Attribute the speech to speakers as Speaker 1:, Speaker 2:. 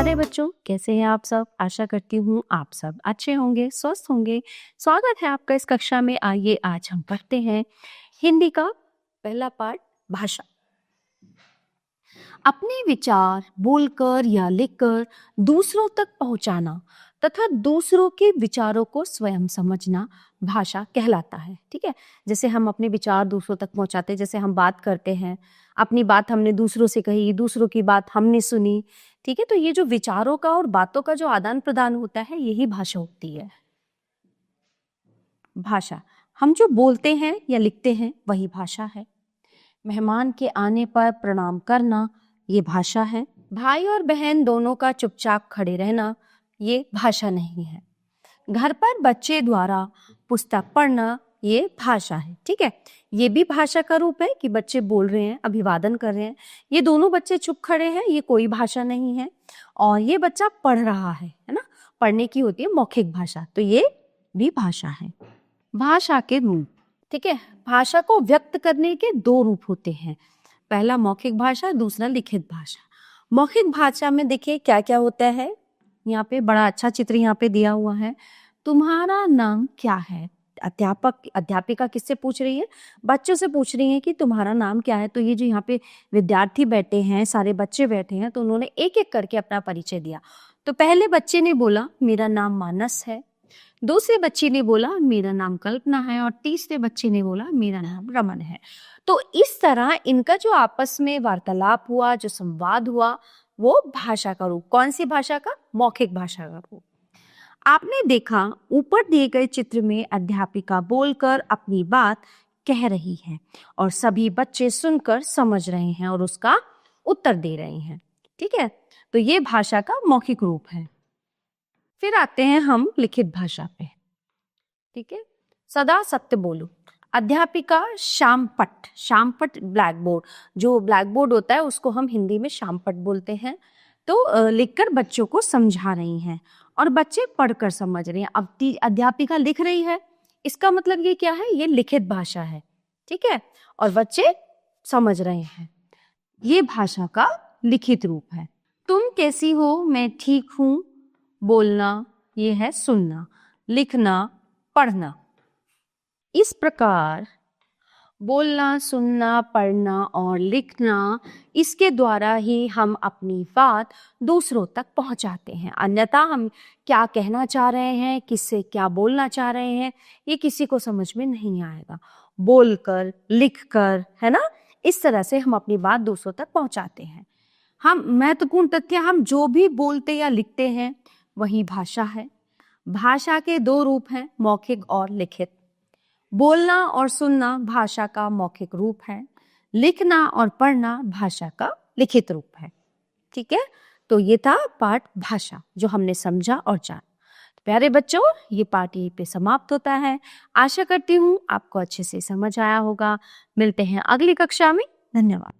Speaker 1: प्यारे बच्चों, कैसे हैं आप सब? आशा करती हूँ आप सब अच्छे होंगे, स्वस्थ होंगे। स्वागत है आपका इस कक्षा में। आइए आज हम पढ़ते हैं हिंदी का पहला पाठ, भाषा। अपने विचार बोलकर या लिखकर दूसरों तक पहुंचाना तथा दूसरों के विचारों को स्वयं समझना भाषा कहलाता है। ठीक है, जैसे हम अपने विचार दूसरों तक पहुंचाते हैं, जैसे हम बात करते हैं, अपनी बात हमने दूसरों से कही, दूसरों की बात हमने सुनी। ठीक है, तो ये जो विचारों का और बातों का जो आदान प्रदान होता है, यही भाषा होती है। भाषा, हम जो बोलते हैं या लिखते हैं वही भाषा है। मेहमान के आने पर प्रणाम करना ये भाषा है। भाई और बहन दोनों का चुपचाप खड़े रहना ये भाषा नहीं है। घर पर बच्चे द्वारा पुस्तक पढ़ना ये भाषा है। ठीक है, ये भी भाषा का रूप है कि बच्चे बोल रहे हैं, अभिवादन कर रहे हैं। ये दोनों बच्चे चुप खड़े हैं, ये कोई भाषा नहीं है। और ये बच्चा पढ़ रहा है ना, पढ़ने की होती है मौखिक भाषा, तो ये भी भाषा है। भाषा के रूप, ठीक है, भाषा को व्यक्त करने के दो रूप होते हैं, पहला मौखिक भाषा, दूसरा लिखित भाषा। मौखिक भाषा में देखिए क्या क्या होता है, यहाँ पे बड़ा अच्छा चित्र यहाँ पे दिया हुआ है। तुम्हारा नाम क्या है? अध्यापिका किससे पूछ रही है? बच्चों से पूछ रही है कि तुम्हारा नाम क्या है। तो ये जो यहाँ पे विद्यार्थी बैठे हैं, सारे बच्चे बैठे हैं, तो उन्होंने एक एक करके अपना परिचय दिया। तो पहले बच्चे ने बोला मेरा नाम मानस है, दूसरे बच्चे ने बोला मेरा नाम कल्पना है, और तीसरे बच्चे ने बोला मेरा नाम रमन है। तो इस तरह इनका जो आपस में वार्तालाप हुआ, जो संवाद हुआ, वो भाषा का रूप। कौन सी भाषा का? मौखिक भाषा का रूप। आपने देखा ऊपर दिए गए चित्र में अध्यापिका बोलकर अपनी बात कह रही है और सभी बच्चे सुनकर समझ रहे हैं और उसका उत्तर दे रहे हैं। ठीक है, तो ये भाषा का मौखिक रूप है। फिर आते हैं हम लिखित भाषा पे। ठीक है, सदा सत्य बोलो। अध्यापिका शामपट ब्लैक बोर्ड, जो ब्लैक बोर्ड होता है उसको हम हिंदी में शामपट बोलते हैं। तो लिखकर बच्चों को समझा रही हैं और बच्चे पढ़कर समझ रहे हैं। अब अध्यापिका लिख रही है, इसका मतलब ये क्या है? ये लिखित भाषा है। ठीक है, और बच्चे समझ रहे हैं, ये भाषा का लिखित रूप है। तुम कैसी हो? मैं ठीक हूँ। बोलना ये है सुनना, लिखना पढ़ना। इस प्रकार बोलना, सुनना, पढ़ना और लिखना, इसके द्वारा ही हम अपनी बात दूसरों तक पहुंचाते हैं। अन्यथा हम क्या कहना चाह रहे हैं, किससे क्या बोलना चाह रहे हैं, ये किसी को समझ में नहीं आएगा। बोलकर, लिखकर, है ना, इस तरह से हम अपनी बात दूसरों तक पहुंचाते हैं। हम महत्वपूर्ण तथ्य, हम जो भी बोलते या लिखते हैं वही भाषा है। भाषा के दो रूप हैं, मौखिक और लिखित। बोलना और सुनना भाषा का मौखिक रूप है, लिखना और पढ़ना भाषा का लिखित रूप है। ठीक है, तो ये था पाठ भाषा जो हमने समझा और जाना। प्यारे बच्चों, ये पाठ यहीं पे समाप्त होता है। आशा करती हूँ आपको अच्छे से समझ आया होगा। मिलते हैं अगली कक्षा में। धन्यवाद।